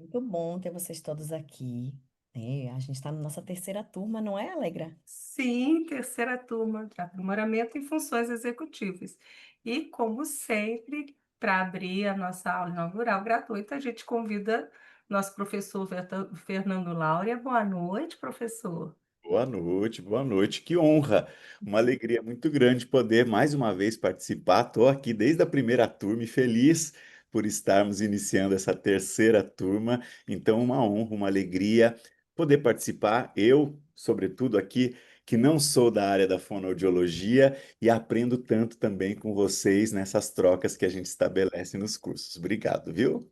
Muito bom ter vocês todos aqui, né? A gente está na nossa terceira turma, não é, Alegra? Sim, terceira turma de aprimoramento em funções executivas. E, como sempre, para abrir a nossa aula inaugural gratuita, a gente convida nosso professor Fernando Laura. Boa noite, professor. Boa noite, boa noite. Que honra, uma alegria muito grande poder mais uma vez participar. Estou aqui desde a primeira turma e feliz por estarmos iniciando essa terceira turma. Então, uma honra, uma alegria poder participar. Eu, sobretudo aqui, que não sou da área da fonoaudiologia e aprendo tanto também com vocês nessas trocas que a gente estabelece nos cursos. Obrigado, viu?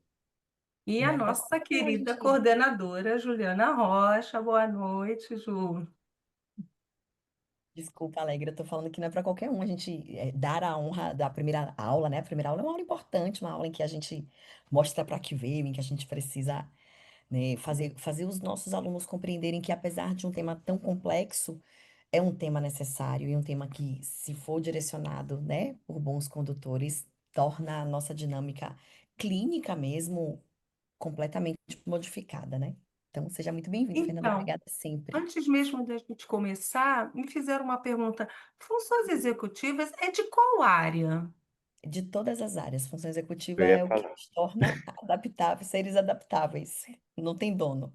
E a Não é para nossa qualquer um, a querida gente. coordenadora, Juliana Rocha. Boa noite, Ju. Desculpa, Alegra, eu tô falando que não é para qualquer um a gente dar a honra da primeira aula, né? A primeira aula é uma aula importante, uma aula em que a gente mostra para que veio, em que a gente precisa, né, fazer os nossos alunos compreenderem que, apesar de um tema tão complexo, é um tema necessário e um tema que, se for direcionado, né, por bons condutores, torna a nossa dinâmica clínica mesmo completamente modificada, né? Então, seja muito bem-vindo, Fernanda. Então, Obrigada sempre. antes mesmo da gente começar, me fizeram uma pergunta. Funções executivas é de qual área? De todas as áreas, função Eu executiva ia é o que falar. nos torna adaptáveis, seres adaptáveis. Não tem dono.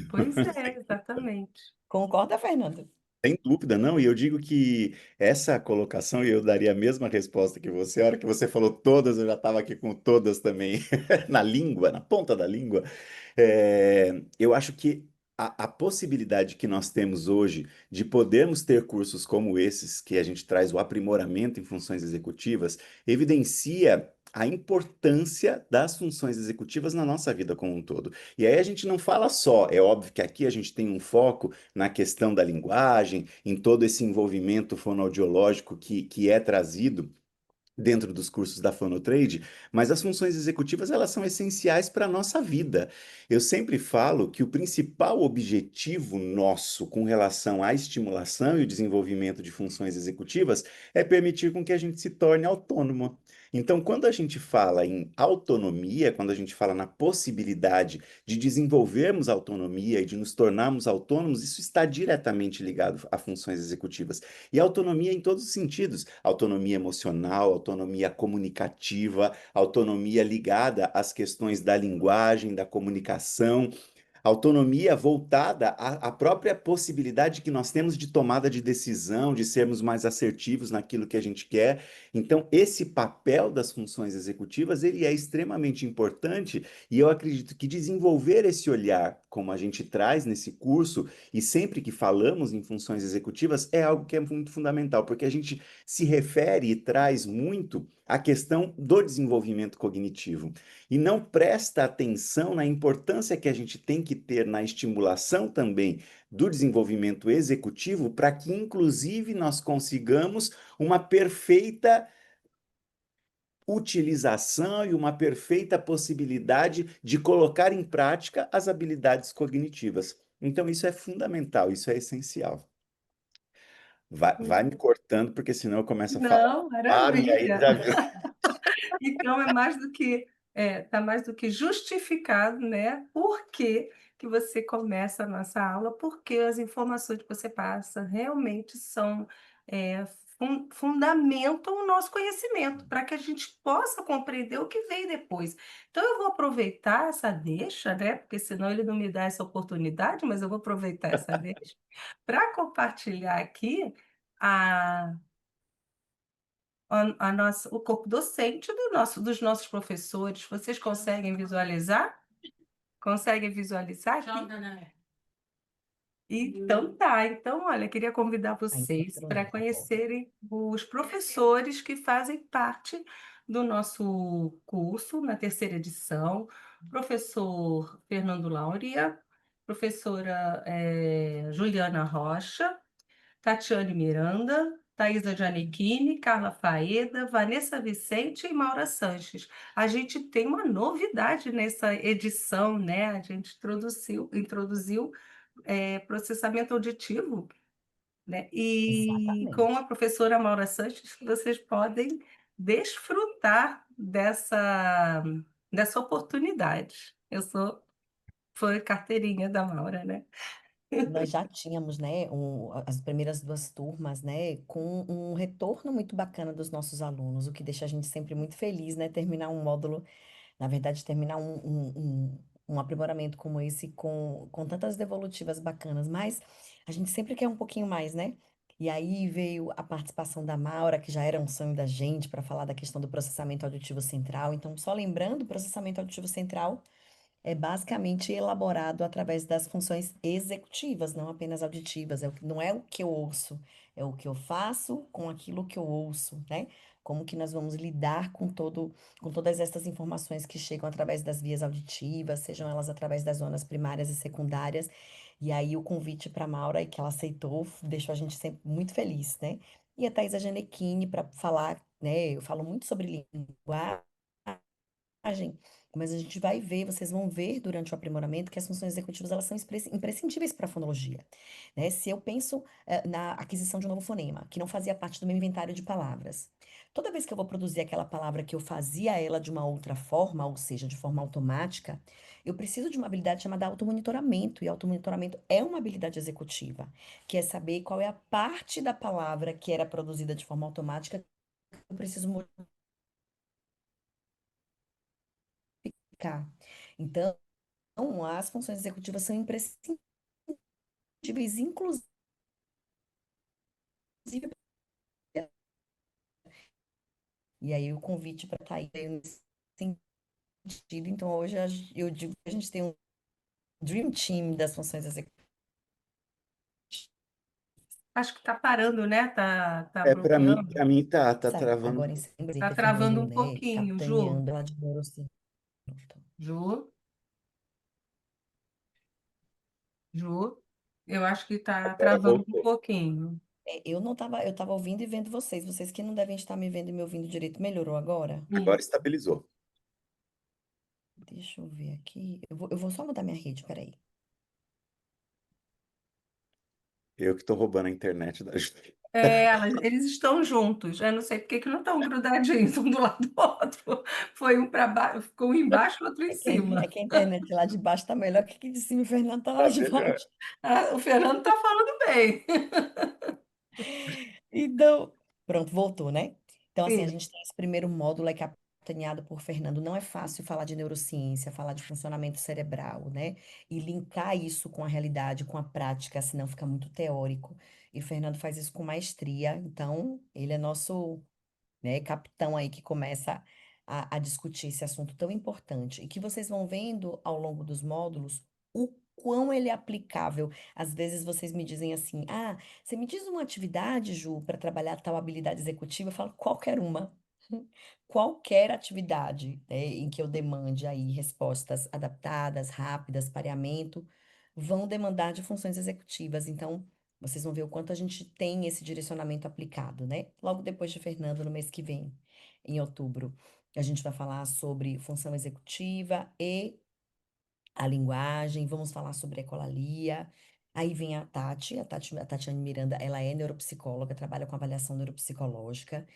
Pois é, exatamente. Concorda, Fernanda? Sem dúvida, não. E eu digo que essa colocação, e eu daria a mesma resposta que você, a hora que você falou todas, eu já estava aqui com todas também na língua, na ponta da língua. Eu acho que a possibilidade que nós temos hoje de podermos ter cursos como esses, que a gente traz o aprimoramento em funções executivas, evidencia a importância das funções executivas na nossa vida como um todo. E aí a gente não fala só, é óbvio que aqui a gente tem um foco na questão da linguagem, em todo esse envolvimento fonoaudiológico que é trazido dentro dos cursos da Fonotrade, mas as funções executivas elas são essenciais para a nossa vida. Eu sempre falo que o principal objetivo nosso com relação à estimulação e o desenvolvimento de funções executivas é permitir com que a gente se torne autônomo. Então, quando a gente fala em autonomia, quando a gente fala na possibilidade de desenvolvermos autonomia e de nos tornarmos autônomos, isso está diretamente ligado a funções executivas. E autonomia em todos os sentidos: autonomia emocional, autonomia comunicativa, autonomia ligada às questões da linguagem, da comunicação, autonomia voltada à própria possibilidade que nós temos de tomada de decisão, de sermos mais assertivos naquilo que a gente quer. Então, esse papel das funções executivas, ele é extremamente importante e eu acredito que desenvolver esse olhar, como a gente traz nesse curso, e sempre que falamos em funções executivas, é algo que é muito fundamental, porque a gente se refere e traz muito a questão do desenvolvimento cognitivo e não presta atenção na importância que a gente tem que ter na estimulação também do desenvolvimento executivo para que, inclusive, nós consigamos uma perfeita utilização e uma perfeita possibilidade de colocar em prática as habilidades cognitivas. Então, isso é fundamental, isso é essencial. Vai me cortando, porque senão eu começo a falar. Não, E aí maravilha. já viu. Então é mais do que tá mais do que justificado, né? Por que você começa a nossa aula, porque as informações que você passa realmente são é, fundamentam o nosso conhecimento para que a gente possa compreender o que vem depois. Então eu vou aproveitar essa deixa, né? Porque senão ele não me dá essa oportunidade, mas eu vou aproveitar essa deixa para compartilhar aqui a o corpo docente dos nossos professores. Vocês conseguem visualizar? Conseguem visualizar aqui? Então tá. Então, olha, queria convidar A vocês para introduzir agora. conhecerem os professores que fazem parte do nosso curso na terceira edição. Professor Fernando Lauria, professora Juliana Rocha, Tatiane Miranda, Thaisa Giannichini, Carla Faeda, Vanessa Vicente e Maura Sanches. A gente tem uma novidade nessa edição, né? A gente introduziu processamento auditivo, né? E com Exatamente. a professora Maura Sanches, vocês podem desfrutar dessa oportunidade. Eu sou fã carteirinha da Maura, né? Nós já tínhamos, né, as primeiras duas turmas, né, com um retorno muito bacana dos nossos alunos, o que deixa a gente sempre muito feliz, né, terminar um módulo, na verdade, terminar um aprimoramento como esse com tantas devolutivas bacanas, mas a gente sempre quer um pouquinho mais, né? E aí veio a participação da Maura, que já era um sonho da gente, para falar da questão do processamento auditivo central. Então, só lembrando, o processamento auditivo central é basicamente elaborado através das funções executivas, não apenas auditivas. Não é o que eu ouço, é o que eu faço com aquilo que eu ouço, né? Como que nós vamos lidar com todas essas informações que chegam através das vias auditivas, sejam elas através das zonas primárias e secundárias. E aí o convite para a Maura, e que ela aceitou, deixou a gente sempre muito feliz, né? E a Thaisa Genequini para falar, né? Eu falo muito sobre linguagem, mas a gente vai ver, vocês vão ver durante o aprimoramento que as funções executivas elas são imprescindíveis para a fonologia, né? Se eu penso na aquisição de um novo fonema, que não fazia parte do meu inventário de palavras, toda vez que eu vou produzir aquela palavra que eu fazia ela de uma outra forma, ou seja, de forma automática, eu preciso de uma habilidade chamada automonitoramento, e automonitoramento é uma habilidade executiva, que é saber qual é a parte da palavra que era produzida de forma automática que eu preciso modificar. Então, as funções executivas são imprescindíveis, inclusive, e aí o convite para estar aí nesse sentido. Então, hoje eu digo que a gente tem um dream team das funções executivas. Acho que tá parando, né? Tá É, bloqueando. para mim tá travando. Agora em setembro, e Tá ter travando Fernando, um né, pouquinho, Ju. capitaneando lá de neurociência. Ju, Ju. Eu acho que tá Agora travando um voltou. pouquinho. Eu não tava, eu tava ouvindo e vendo vocês. Vocês que não devem estar me vendo e me ouvindo direito. Melhorou agora? Agora Isso. estabilizou. Deixa eu ver aqui. Eu vou só mudar minha rede, peraí. Eu que estou roubando a internet da Ju. É, eles estão juntos. Eu não sei por que que não estão grudadinhos um do lado do outro. Foi um para baixo, ficou um embaixo, outro em É cima. que a internet lá de baixo tá melhor que aqui de cima. O Fernando tá lá Tá de melhor. baixo. Ah, o Fernando está falando bem. Então, pronto, voltou, né? Então, assim, a Sim. gente tem esse primeiro módulo é capitaneado por Fernando. Não é fácil falar de neurociência, falar de funcionamento cerebral, né? E linkar isso com a realidade, com a prática, senão fica muito teórico. E Fernando faz isso com maestria. Então, ele é nosso, né, capitão aí que começa a discutir esse assunto tão importante. E que vocês vão vendo ao longo dos módulos o quão ele é aplicável. Às vezes vocês me dizem assim: ah, você me diz uma atividade, Ju, para trabalhar tal habilidade executiva? Eu falo qualquer uma. Qualquer atividade, né, em que eu demande aí respostas adaptadas, rápidas, pareamento, vão demandar de funções executivas. Então, vocês vão ver o quanto a gente tem esse direcionamento aplicado, né? Logo depois de Fernando, no mês que vem, em outubro, a gente vai falar sobre função executiva e a linguagem, vamos falar sobre ecolalia. Aí vem a Tatiane Miranda, ela é neuropsicóloga, trabalha com avaliação neuropsicológica,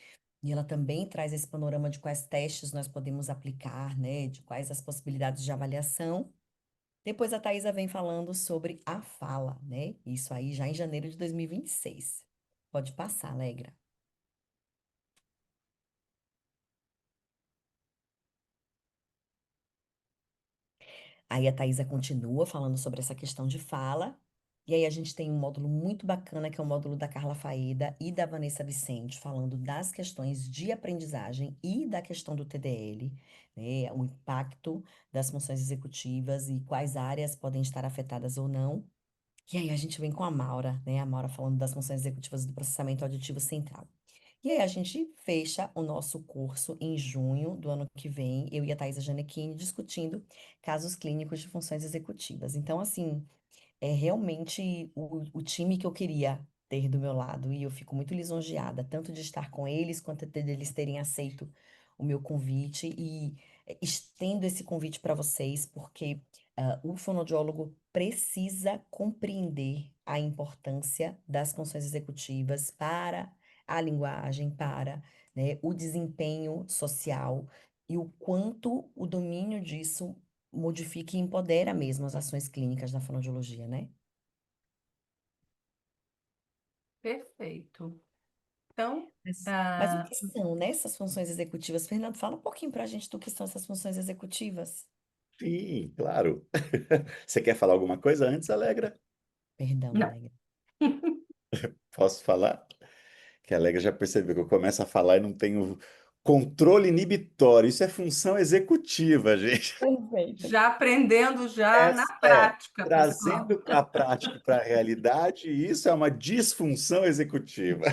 e ela também traz esse panorama de quais testes nós podemos aplicar, né, de quais as possibilidades de avaliação. Depois a Thaisa vem falando sobre a fala, né? Isso aí já em janeiro de 2026. Pode passar, Alegra. Aí a Thaisa continua falando sobre essa questão de fala. E aí a gente tem um módulo muito bacana, que é o módulo da Carla Faeda e da Vanessa Vicente, falando das questões de aprendizagem e da questão do TDL, né? O impacto das funções executivas e quais áreas podem estar afetadas ou não. E aí a gente vem com a Maura, né? A Maura falando das funções executivas do processamento auditivo central. E aí a gente fecha o nosso curso em junho do ano que vem, eu e a Thaisa Janequini discutindo casos clínicos de funções executivas. Então, assim, é realmente o time que eu queria ter do meu lado. E eu fico muito lisonjeada, tanto de estar com eles, quanto de eles terem aceito o meu convite. E estendo esse convite para vocês, porque o fonoaudiólogo precisa compreender a importância das funções executivas para a linguagem, para, né, o desempenho social e o quanto o domínio disso modifica e empodera mesmo as ações clínicas da fonoaudiologia, né? Perfeito. Então, Mas o que são, né, essas funções executivas? Fernando, fala um pouquinho para a gente do que são essas funções executivas. Sim, claro. Você quer falar alguma coisa antes, Alegra? Perdão, não. Alegra. Posso falar? Que a Alegra já percebeu que eu começo a falar e não tenho controle inibitório. Isso é função executiva, gente. Perfeito. Já aprendendo já na Essa é, prática, pessoal. trazendo a prática para a realidade, isso é uma disfunção executiva.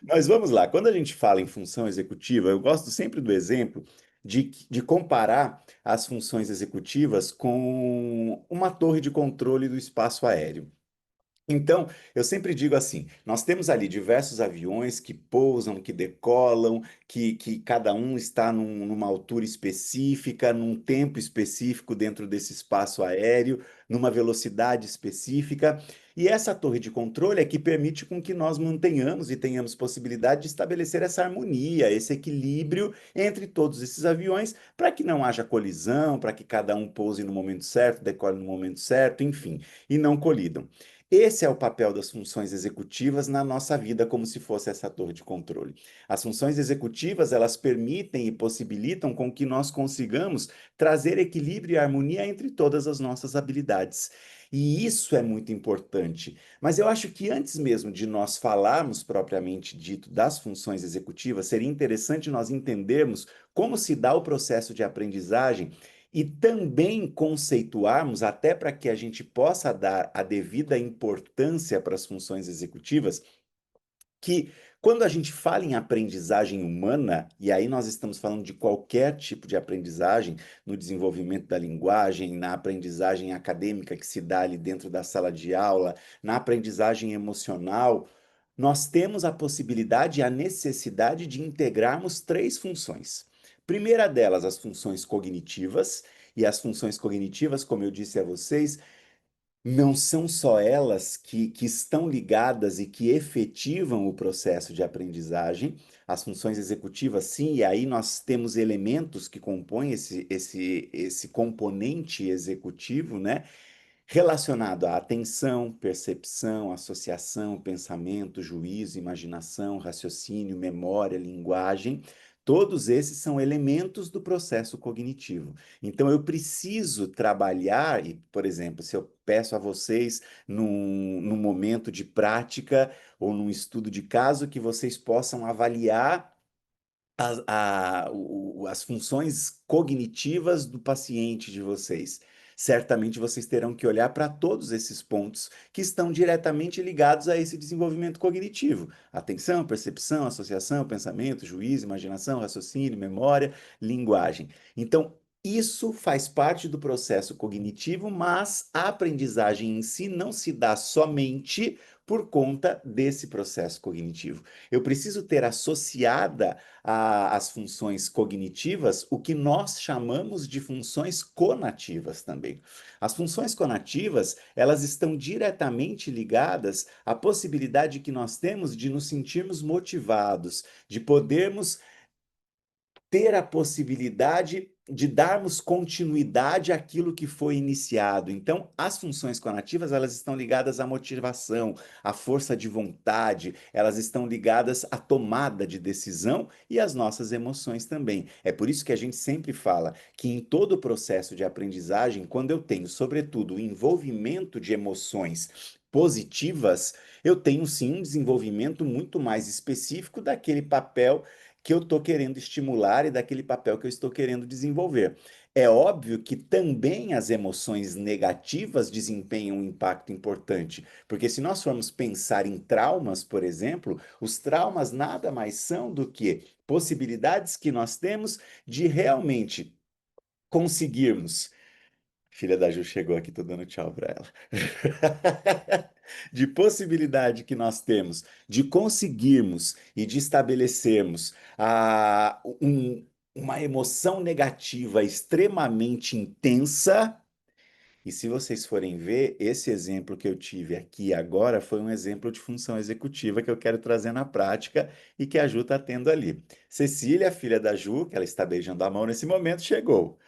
Mas vamos lá, quando a gente fala em função executiva, eu gosto sempre do exemplo de comparar as funções executivas com uma torre de controle do espaço aéreo. Então, eu sempre digo assim: nós temos ali diversos aviões que pousam, que decolam, que cada um está numa altura específica, num tempo específico dentro desse espaço aéreo, numa velocidade específica. E essa torre de controle é que permite com que nós mantenhamos e tenhamos possibilidade de estabelecer essa harmonia, esse equilíbrio entre todos esses aviões, para que não haja colisão, para que cada um pouse no momento certo, decole no momento certo, enfim, e não colidam. Esse é o papel das funções executivas na nossa vida, como se fosse essa torre de controle. As funções executivas, elas permitem e possibilitam com que nós consigamos trazer equilíbrio e harmonia entre todas as nossas habilidades. E isso é muito importante. Mas eu acho que antes mesmo de nós falarmos propriamente dito das funções executivas, seria interessante nós entendermos como se dá o processo de aprendizagem e também conceituarmos, até para que a gente possa dar a devida importância para as funções executivas, que quando a gente fala em aprendizagem humana, e aí nós estamos falando de qualquer tipo de aprendizagem, no desenvolvimento da linguagem, na aprendizagem acadêmica que se dá ali dentro da sala de aula, na aprendizagem emocional, nós temos a possibilidade e a necessidade de integrarmos três funções. Primeira delas, as funções cognitivas, e as funções cognitivas, como eu disse a vocês, não são só elas que estão ligadas e que efetivam o processo de aprendizagem, as funções executivas, sim, e aí nós temos elementos que compõem esse componente executivo, né? Relacionado à atenção, percepção, associação, pensamento, juízo, imaginação, raciocínio, memória, linguagem. Todos esses são elementos do processo cognitivo. Então, eu preciso trabalhar, e, por exemplo, se eu peço a vocês, num momento de prática ou num estudo de caso, que vocês possam avaliar as funções cognitivas do paciente de vocês. Certamente vocês terão que olhar para todos esses pontos que estão diretamente ligados a esse desenvolvimento cognitivo: atenção, percepção, associação, pensamento, juízo, imaginação, raciocínio, memória, linguagem. Então, isso faz parte do processo cognitivo, mas a aprendizagem em si não se dá somente por conta desse processo cognitivo. Eu preciso ter associada às funções cognitivas, o que nós chamamos de funções conativas também. As funções conativas, elas estão diretamente ligadas à possibilidade que nós temos de nos sentirmos motivados, de podermos ter a possibilidade de darmos continuidade àquilo que foi iniciado. Então, as funções conativas, elas estão ligadas à motivação, à força de vontade, elas estão ligadas à tomada de decisão e às nossas emoções também. É por isso que a gente sempre fala que em todo o processo de aprendizagem, quando eu tenho, sobretudo, o envolvimento de emoções positivas, eu tenho sim um desenvolvimento muito mais específico daquele papel que eu estou querendo estimular e daquele papel que eu estou querendo desenvolver. É óbvio que também as emoções negativas desempenham um impacto importante, porque se nós formos pensar em traumas, por exemplo, os traumas nada mais são do que possibilidades que nós temos de realmente conseguirmos. Filha da Ju chegou aqui, tô dando tchau para ela. De possibilidade que nós temos de conseguirmos e de estabelecermos uma emoção negativa extremamente intensa. E se vocês forem ver, esse exemplo que eu tive aqui agora foi um exemplo de função executiva que eu quero trazer na prática e que a Ju está tendo ali. Cecília, filha da Ju, que ela está beijando a mão nesse momento, chegou.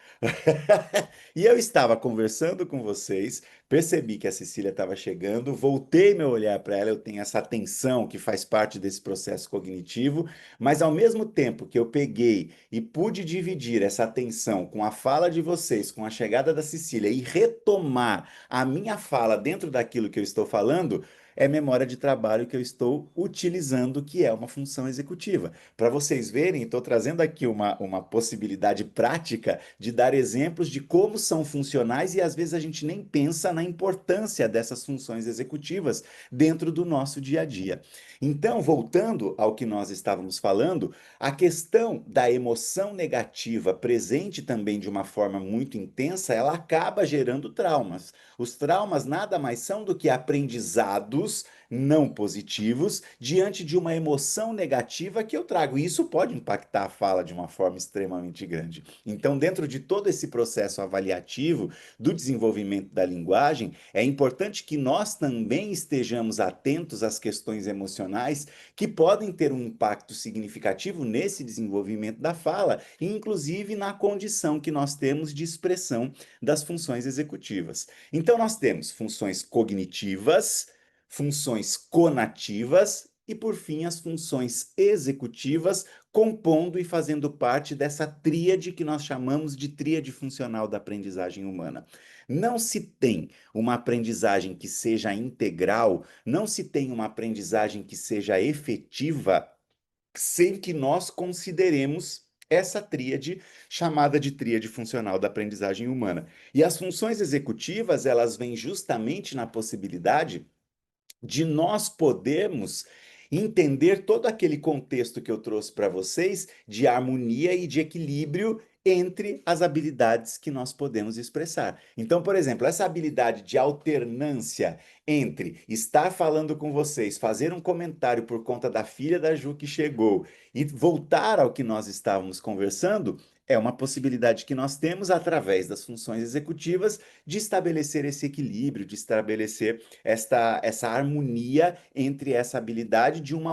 E eu estava conversando com vocês, percebi que a Cecília estava chegando, voltei meu olhar para ela, eu tenho essa atenção que faz parte desse processo cognitivo, mas ao mesmo tempo que eu peguei e pude dividir essa atenção com a fala de vocês, com a chegada da Cecília e retomar a minha fala dentro daquilo que eu estou falando, é memória de trabalho que eu estou utilizando, que é uma função executiva. Para vocês verem, estou trazendo aqui uma possibilidade prática de dar exemplos de como são funcionais e às vezes a gente nem pensa na importância dessas funções executivas dentro do nosso dia a dia. Então, voltando ao que nós estávamos falando, a questão da emoção negativa presente também de uma forma muito intensa, ela acaba gerando traumas. Os traumas nada mais são do que aprendizados não positivos diante de uma emoção negativa que eu trago. E isso pode impactar a fala de uma forma extremamente grande. Então, dentro de todo esse processo avaliativo do desenvolvimento da linguagem, é importante que nós também estejamos atentos às questões emocionais que podem ter um impacto significativo nesse desenvolvimento da fala, e inclusive na condição que nós temos de expressão das funções executivas. Então, nós temos funções cognitivas, funções conativas e, por fim, as funções executivas, compondo e fazendo parte dessa tríade que nós chamamos de tríade funcional da aprendizagem humana. Não se tem uma aprendizagem que seja integral, não se tem uma aprendizagem que seja efetiva sem que nós consideremos essa tríade chamada de tríade funcional da aprendizagem humana. E as funções executivas, elas vêm justamente na possibilidade de nós podermos entender todo aquele contexto que eu trouxe para vocês de harmonia e de equilíbrio entre as habilidades que nós podemos expressar. Então, por exemplo, essa habilidade de alternância entre estar falando com vocês, fazer um comentário por conta da filha da Ju que chegou e voltar ao que nós estávamos conversando, é uma possibilidade que nós temos através das funções executivas de estabelecer esse equilíbrio, de estabelecer essa harmonia entre essa habilidade de uma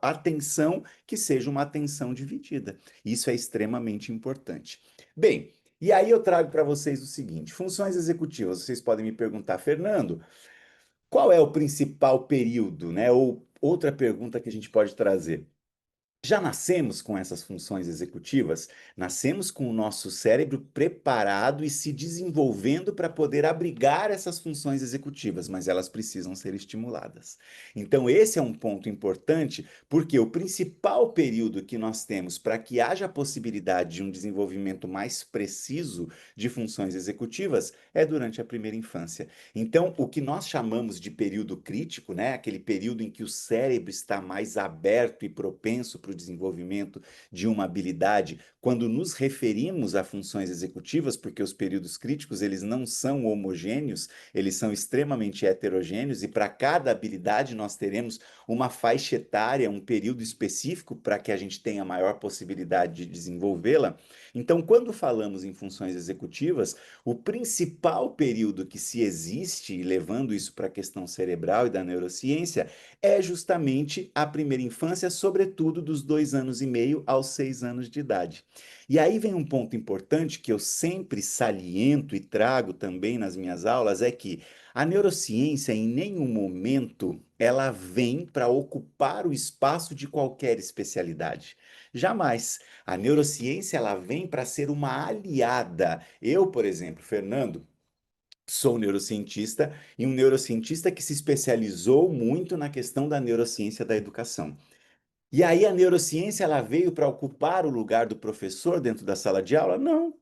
atenção que seja uma atenção dividida. Isso é extremamente importante. Bem, e aí eu trago para vocês o seguinte: funções executivas. Vocês podem me perguntar, Fernando, qual é o principal período, né? Ou outra pergunta que a gente pode trazer. Já nascemos com essas funções executivas, nascemos com o nosso cérebro preparado e se desenvolvendo para poder abrigar essas funções executivas, mas elas precisam ser estimuladas. Então, esse é um ponto importante, porque o principal período que nós temos para que haja a possibilidade de um desenvolvimento mais preciso de funções executivas é durante a primeira infância. Então, o que nós chamamos de período crítico, né, aquele período em que o cérebro está mais aberto e propenso para o desenvolvimento de uma habilidade, quando nos referimos a funções executivas, porque os períodos críticos eles não são homogêneos, eles são extremamente heterogêneos e para cada habilidade nós teremos uma faixa etária, um período específico para que a gente tenha maior possibilidade de desenvolvê-la. Então, quando falamos em funções executivas, o principal período que se existe, e levando isso para a questão cerebral e da neurociência, é justamente a primeira infância, sobretudo dos 2 anos e meio aos 6 anos de idade. E aí vem um ponto importante que eu sempre saliento e trago também nas minhas aulas, é que a neurociência em nenhum momento ela vem para ocupar o espaço de qualquer especialidade. Jamais. A neurociência ela vem para ser uma aliada. Eu, por exemplo, Fernando, sou neurocientista e um neurocientista que se especializou muito na questão da neurociência da educação. E aí a neurociência ela veio para ocupar o lugar do professor dentro da sala de aula? Não.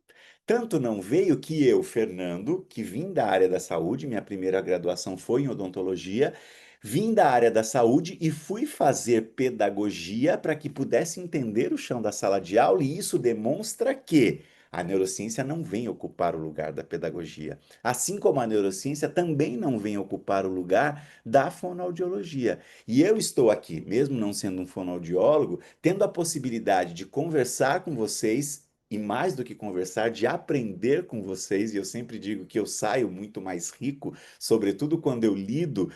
Tanto não veio que eu, Fernando, que vim da área da saúde, minha primeira graduação foi em odontologia, vim da área da saúde e fui fazer pedagogia para que pudesse entender o chão da sala de aula, e isso demonstra que a neurociência não vem ocupar o lugar da pedagogia. Assim como a neurociência também não vem ocupar o lugar da fonoaudiologia. E eu estou aqui, mesmo não sendo um fonoaudiólogo, tendo a possibilidade de conversar com vocês e mais do que conversar, de aprender com vocês, e eu sempre digo que eu saio muito mais rico, sobretudo quando eu lido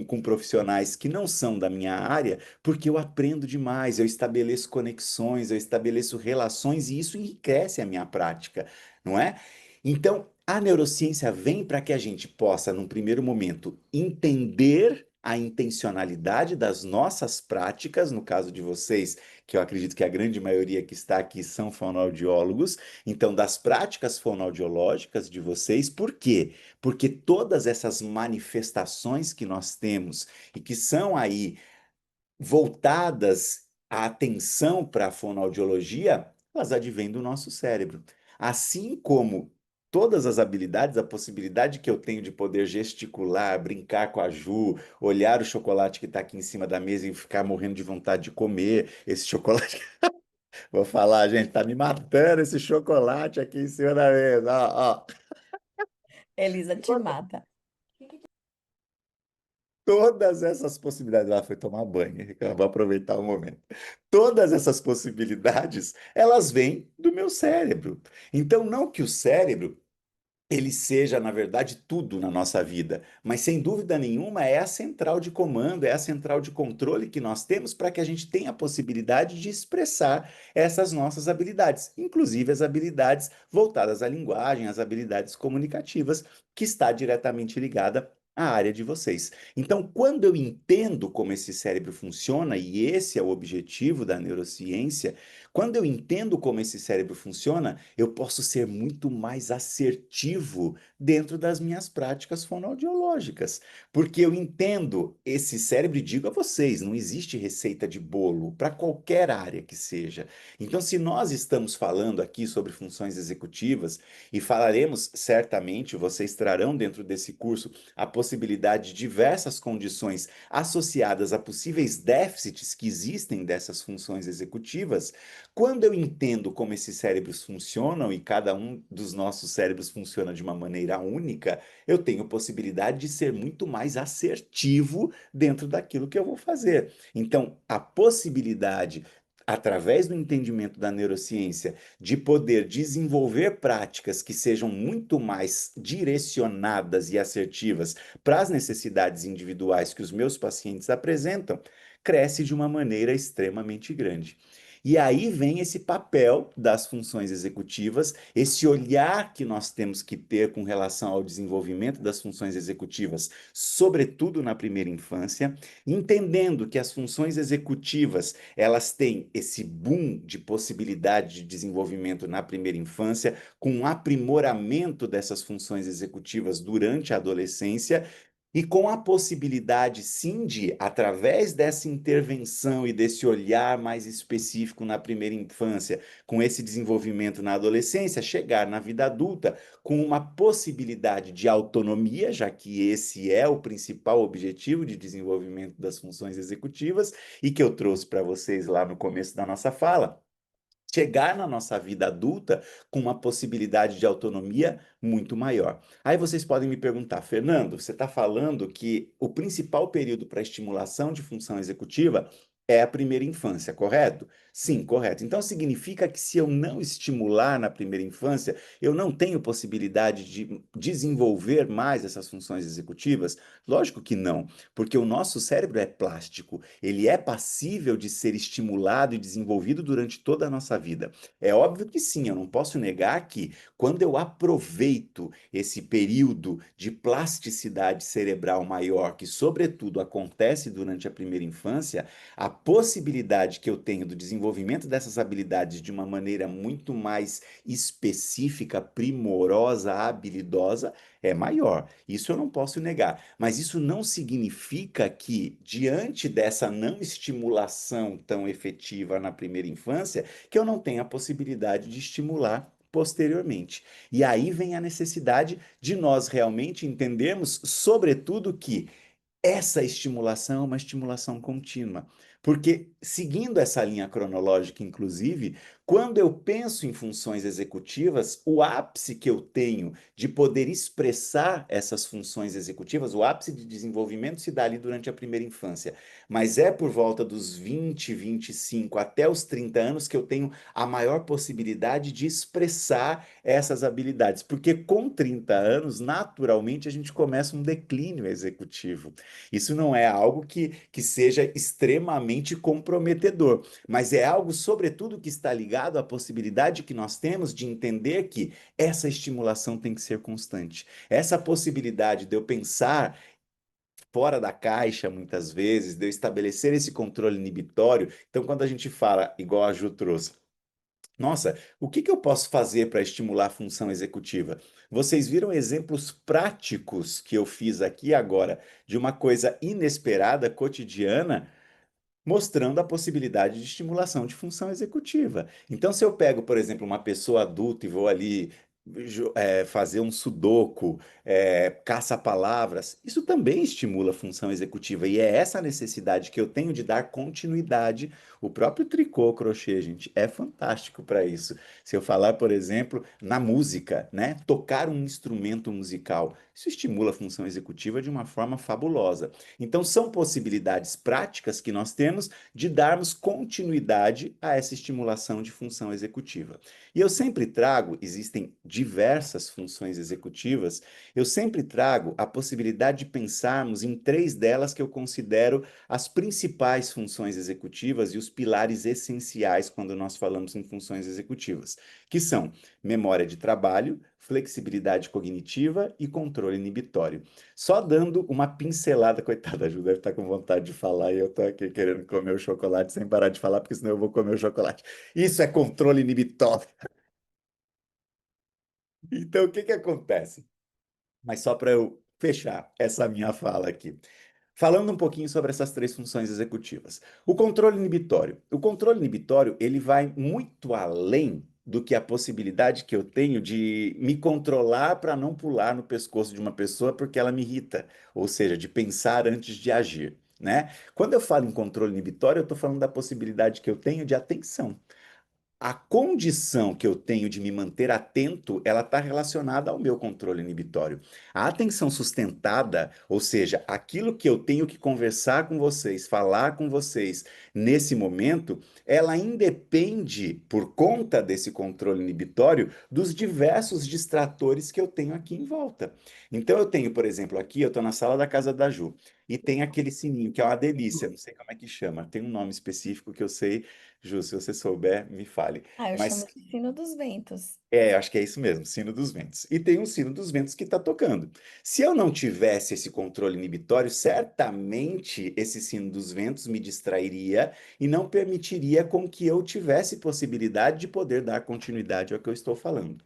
com profissionais que não são da minha área, porque eu aprendo demais, eu estabeleço conexões, eu estabeleço relações, e isso enriquece a minha prática. não é? Então, a neurociência vem para que a gente possa, num primeiro momento, entender a intencionalidade das nossas práticas, no caso de vocês, que eu acredito que a grande maioria que está aqui são fonoaudiólogos, então, das práticas fonoaudiológicas de vocês, por quê? Porque todas essas manifestações que nós temos e que são aí voltadas a atenção para a fonoaudiologia, elas advêm do nosso cérebro. Assim como todas as habilidades, a possibilidade que eu tenho de poder gesticular, brincar com a Ju, olhar o chocolate que está aqui em cima da mesa e ficar morrendo de vontade de comer esse chocolate. Vou falar, gente, tá me matando esse chocolate aqui em cima da mesa. Ó, ó. Elisa te mata. Todas essas possibilidades. Ela foi tomar banho, eu vou aproveitar o momento. Todas essas possibilidades, elas vêm do meu cérebro. Então, não que o cérebro ele seja, na verdade, tudo na nossa vida, mas sem dúvida nenhuma é a central de comando, é a central de controle que nós temos para que a gente tenha a possibilidade de expressar essas nossas habilidades, inclusive as habilidades voltadas à linguagem, as habilidades comunicativas, que está diretamente ligada à área de vocês. Então, quando eu entendo como esse cérebro funciona, e esse é o objetivo da neurociência, quando eu entendo como esse cérebro funciona, eu posso ser muito mais assertivo dentro das minhas práticas fonoaudiológicas, porque eu entendo esse cérebro e digo a vocês, não existe receita de bolo para qualquer área que seja. Então, se nós estamos falando aqui sobre funções executivas e falaremos certamente, vocês trarão dentro desse curso a possibilidade de diversas condições associadas a possíveis déficits que existem dessas funções executivas, quando eu entendo como esses cérebros funcionam e cada um dos nossos cérebros funciona de uma maneira única, eu tenho possibilidade de ser muito mais assertivo dentro daquilo que eu vou fazer. Então, a possibilidade através do entendimento da neurociência, de poder desenvolver práticas que sejam muito mais direcionadas e assertivas para as necessidades individuais que os meus pacientes apresentam, cresce de uma maneira extremamente grande. E aí vem esse papel das funções executivas, esse olhar que nós temos que ter com relação ao desenvolvimento das funções executivas, sobretudo na primeira infância, entendendo que as funções executivas, elas têm esse boom de possibilidade de desenvolvimento na primeira infância, com um aprimoramento dessas funções executivas durante a adolescência, e com a possibilidade, sim, de, através dessa intervenção e desse olhar mais específico na primeira infância, com esse desenvolvimento na adolescência, chegar na vida adulta com uma possibilidade de autonomia, já que esse é o principal objetivo de desenvolvimento das funções executivas, e que eu trouxe para vocês lá no começo da nossa fala, chegar na nossa vida adulta com uma possibilidade de autonomia muito maior. Aí vocês podem me perguntar, Fernando, você está falando que o principal período para estimulação de função executiva é a primeira infância, correto? Sim, correto. Então significa que se eu não estimular na primeira infância, eu não tenho possibilidade de desenvolver mais essas funções executivas? Lógico que não, porque o nosso cérebro é plástico, ele é passível de ser estimulado e desenvolvido durante toda a nossa vida. É óbvio que sim, eu não posso negar que quando eu aproveito esse período de plasticidade cerebral maior, que sobretudo acontece durante a primeira infância, a possibilidade que eu tenho do desenvolvimento dessas habilidades de uma maneira muito mais específica, primorosa, habilidosa, é maior. Isso eu não posso negar. Mas isso não significa que, diante dessa não estimulação tão efetiva na primeira infância, que eu não tenha a possibilidade de estimular posteriormente. E aí vem a necessidade de nós realmente entendermos, sobretudo, que essa estimulação é uma estimulação contínua. Porque, seguindo essa linha cronológica, inclusive, quando eu penso em funções executivas, o ápice que eu tenho de poder expressar essas funções executivas, o ápice de desenvolvimento se dá ali durante a primeira infância. Mas é por volta dos 20, 25 até os 30 anos que eu tenho a maior possibilidade de expressar essas habilidades. Porque com 30 anos, naturalmente, a gente começa um declínio executivo. Isso não é algo que seja extremamente necessariamente comprometedor, mas é algo, sobretudo, que está ligado à possibilidade que nós temos de entender que essa estimulação tem que ser constante. Essa possibilidade de eu pensar fora da caixa, muitas vezes, de eu estabelecer esse controle inibitório. Então, quando a gente fala, igual a Ju trouxe, nossa, o que que eu posso fazer para estimular a função executiva? Vocês viram exemplos práticos que eu fiz aqui agora de uma coisa inesperada, cotidiana, mostrando a possibilidade de estimulação de função executiva. Então, se eu pego, por exemplo, uma pessoa adulta e vou ali fazer um sudoku, caça-palavras, isso também estimula a função executiva. E é essa necessidade que eu tenho de dar continuidade. O próprio tricô, crochê, gente, é fantástico para isso. Se eu falar, por exemplo, na música, né? Tocar um instrumento musical, isso estimula a função executiva de uma forma fabulosa. Então, são possibilidades práticas que nós temos de darmos continuidade a essa estimulação de função executiva. E eu sempre trago, existem diversas funções executivas, eu sempre trago a possibilidade de pensarmos em três delas que eu considero as principais funções executivas e os pilares essenciais quando nós falamos em funções executivas, que são memória de trabalho, flexibilidade cognitiva e controle inibitório. Só dando uma pincelada, coitada, a Ju deve estar com vontade de falar e eu estou aqui querendo comer o chocolate sem parar de falar, porque senão eu vou comer o chocolate. Isso é controle inibitório. Então, o que que acontece? Mas só para eu fechar essa minha fala aqui. Falando um pouquinho sobre essas três funções executivas. O controle inibitório. O controle inibitório, ele vai muito além do que a possibilidade que eu tenho de me controlar para não pular no pescoço de uma pessoa porque ela me irrita, ou seja, de pensar antes de agir, né? Quando eu falo em controle inibitório, eu estou falando da possibilidade que eu tenho de atenção. A condição que eu tenho de me manter atento, ela está relacionada ao meu controle inibitório. A atenção sustentada, ou seja, aquilo que eu tenho que conversar com vocês, falar com vocês nesse momento, ela independe, por conta desse controle inibitório, dos diversos distratores que eu tenho aqui em volta. Então, eu tenho, por exemplo, aqui, eu estou na sala da casa da Ju, e tem aquele sininho, que é uma delícia, não sei como é que chama, tem um nome específico que eu sei. Ju, se você souber, me fale. Ah, eu chamo Mas de sino dos ventos. acho que é isso mesmo, sino dos ventos. E tem um sino dos ventos que está tocando. Se eu não tivesse esse controle inibitório, certamente esse sino dos ventos me distrairia e não permitiria com que eu tivesse possibilidade de poder dar continuidade ao que eu estou falando.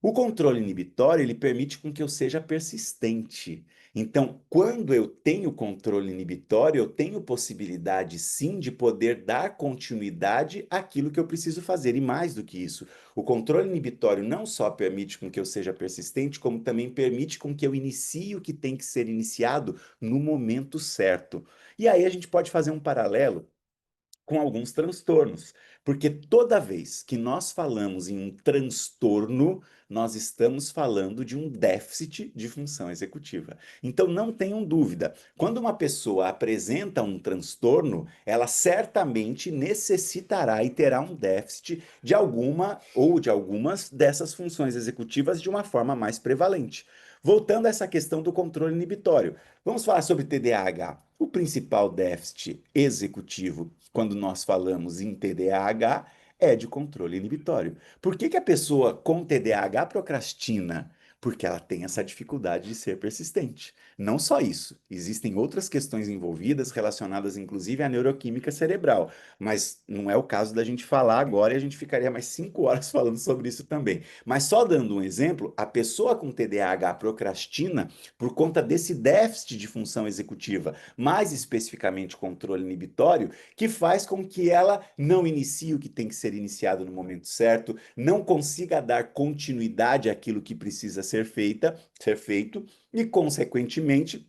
O controle inibitório, ele permite com que eu seja persistente. Então, quando eu tenho controle inibitório, eu tenho possibilidade sim de poder dar continuidade àquilo que eu preciso fazer. E mais do que isso, o controle inibitório não só permite com que eu seja persistente, como também permite com que eu inicie o que tem que ser iniciado no momento certo. E aí a gente pode fazer um paralelo com alguns transtornos, porque toda vez que nós falamos em um transtorno, nós estamos falando de um déficit de função executiva. Então não tenham dúvida, quando uma pessoa apresenta um transtorno, ela certamente necessitará e terá um déficit de alguma ou de algumas dessas funções executivas de uma forma mais prevalente. Voltando a essa questão do controle inibitório, vamos falar sobre TDAH. O principal déficit executivo, quando nós falamos em TDAH, é de controle inibitório. Por que que a pessoa com TDAH procrastina? Porque ela tem essa dificuldade de ser persistente. Não só isso, existem outras questões envolvidas relacionadas inclusive à neuroquímica cerebral, mas não é o caso da gente falar agora e a gente ficaria mais 5 horas falando sobre isso também. Mas só dando um exemplo, a pessoa com TDAH procrastina por conta desse déficit de função executiva, mais especificamente controle inibitório, que faz com que ela não inicie o que tem que ser iniciado no momento certo, não consiga dar continuidade àquilo que precisa ser feito, e, consequentemente,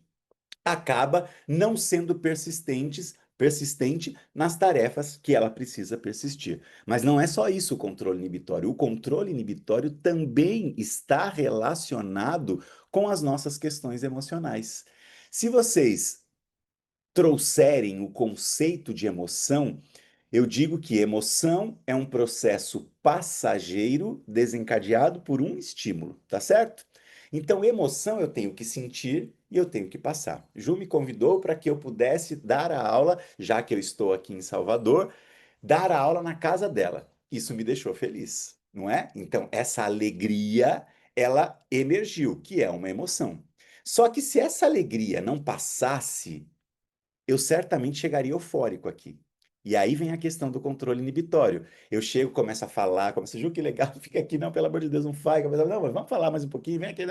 acaba não sendo persistente nas tarefas que ela precisa persistir. Mas não é só isso o controle inibitório. O controle inibitório também está relacionado com as nossas questões emocionais. Se vocês trouxerem o conceito de emoção, eu digo que emoção é um processo passageiro desencadeado por um estímulo, tá certo? Então, emoção eu tenho que sentir e eu tenho que passar. Ju me convidou para que eu pudesse dar a aula, já que eu estou aqui em Salvador, dar a aula na casa dela. Isso me deixou feliz, não é? Então, essa alegria, ela emergiu, que é uma emoção. Só que se essa alegria não passasse, eu certamente chegaria eufórico aqui. E aí vem a questão do controle inibitório. Eu chego, começo a falar, começo, Ju, que legal, fica aqui, não, pelo amor de Deus, não faz. Não, mas vamos falar mais um pouquinho, vem aqui.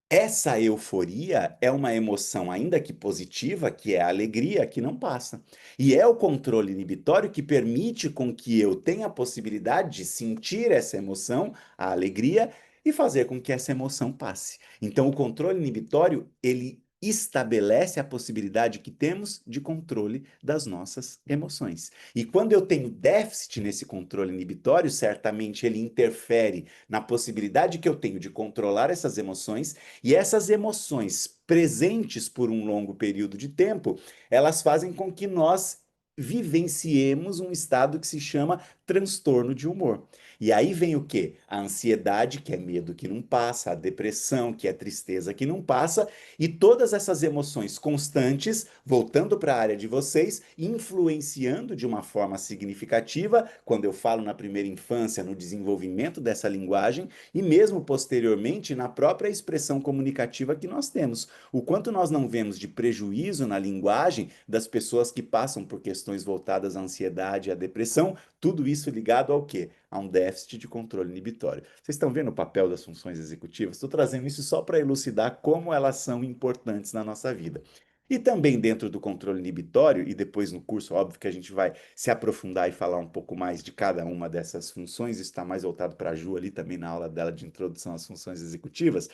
Essa euforia é uma emoção, ainda que positiva, que é a alegria, que não passa. E é o controle inibitório que permite com que eu tenha a possibilidade de sentir essa emoção, a alegria, e fazer com que essa emoção passe. Então, o controle inibitório, ele estabelece a possibilidade que temos de controle das nossas emoções. E quando eu tenho déficit nesse controle inibitório, certamente ele interfere na possibilidade que eu tenho de controlar essas emoções e essas emoções presentes por um longo período de tempo, elas fazem com que nós vivenciemos um estado que se chama transtorno de humor. E aí vem o quê? A ansiedade, que é medo que não passa, a depressão, que é tristeza que não passa, e todas essas emoções constantes, voltando para a área de vocês, influenciando de uma forma significativa, quando eu falo na primeira infância, no desenvolvimento dessa linguagem, e mesmo posteriormente na própria expressão comunicativa que nós temos. O quanto nós não vemos de prejuízo na linguagem das pessoas que passam por questões voltadas à ansiedade e à depressão, tudo isso ligado ao quê? A um déficit de controle inibitório. Vocês estão vendo o papel das funções executivas? Estou trazendo isso só para elucidar como elas são importantes na nossa vida. E também dentro do controle inibitório, e depois no curso, óbvio que a gente vai se aprofundar e falar um pouco mais de cada uma dessas funções, isso está mais voltado para a Ju ali também na aula dela de introdução às funções executivas.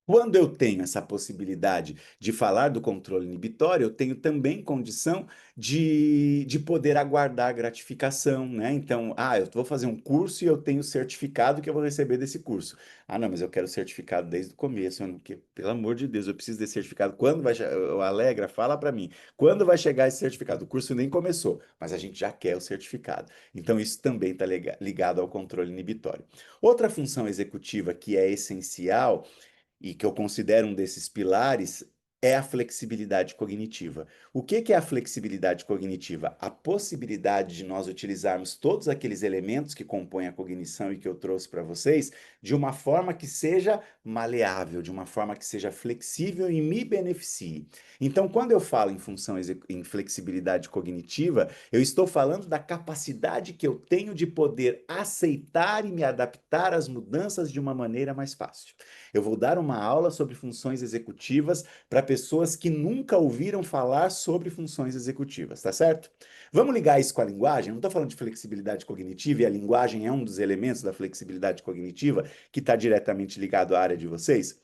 Quando eu tenho essa possibilidade de falar do controle inibitório, eu tenho também condição de poder aguardar a gratificação, né? Então, eu vou fazer um curso e eu tenho o certificado que eu vou receber desse curso. Ah, não, mas eu quero o certificado desde o começo, pelo amor de Deus, eu preciso desse certificado. Quando vai chegar? O Alegra, fala para mim, quando vai chegar esse certificado? O curso nem começou, mas a gente já quer o certificado. Então, isso também está ligado ao controle inibitório. Outra função executiva que é essencial e que eu considero um desses pilares é a flexibilidade cognitiva. O que é a flexibilidade cognitiva? A possibilidade de nós utilizarmos todos aqueles elementos que compõem a cognição e que eu trouxe para vocês de uma forma que seja maleável, de uma forma que seja flexível e me beneficie. Então, quando eu falo em função em flexibilidade cognitiva, eu estou falando da capacidade que eu tenho de poder aceitar e me adaptar às mudanças de uma maneira mais fácil. Eu vou dar uma aula sobre funções executivas para pessoas que nunca ouviram falar sobre funções executivas, tá certo? Vamos ligar isso com a linguagem? Não estou falando de flexibilidade cognitiva e a linguagem é um dos elementos da flexibilidade cognitiva que está diretamente ligado à área de vocês?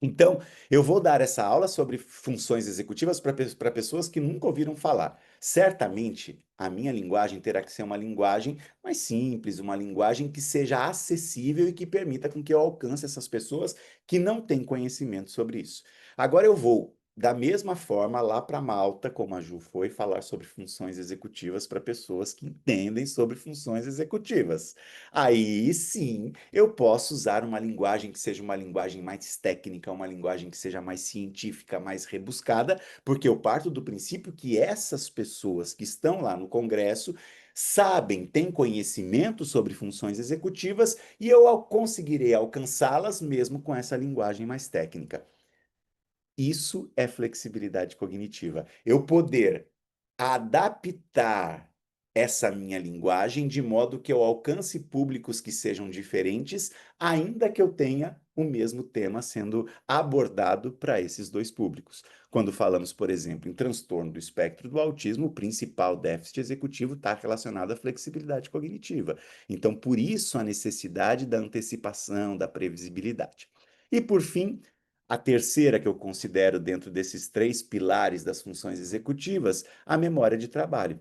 Então, eu vou dar essa aula sobre funções executivas para pessoas que nunca ouviram falar. Certamente, a minha linguagem terá que ser uma linguagem mais simples, uma linguagem que seja acessível e que permita com que eu alcance essas pessoas que não têm conhecimento sobre isso. Agora eu vou, da mesma forma, lá para Malta, como a Ju foi, falar sobre funções executivas para pessoas que entendem sobre funções executivas. Aí sim, eu posso usar uma linguagem que seja uma linguagem mais técnica, uma linguagem que seja mais científica, mais rebuscada, porque eu parto do princípio que essas pessoas que estão lá no Congresso sabem, têm conhecimento sobre funções executivas e eu conseguirei alcançá-las mesmo com essa linguagem mais técnica. Isso é flexibilidade cognitiva. Eu poder adaptar essa minha linguagem de modo que eu alcance públicos que sejam diferentes, ainda que eu tenha o mesmo tema sendo abordado para esses dois públicos. Quando falamos, por exemplo, em transtorno do espectro do autismo, o principal déficit executivo está relacionado à flexibilidade cognitiva. Então, por isso a necessidade da antecipação, da previsibilidade. E por fim, a terceira que eu considero dentro desses três pilares das funções executivas, a memória de trabalho.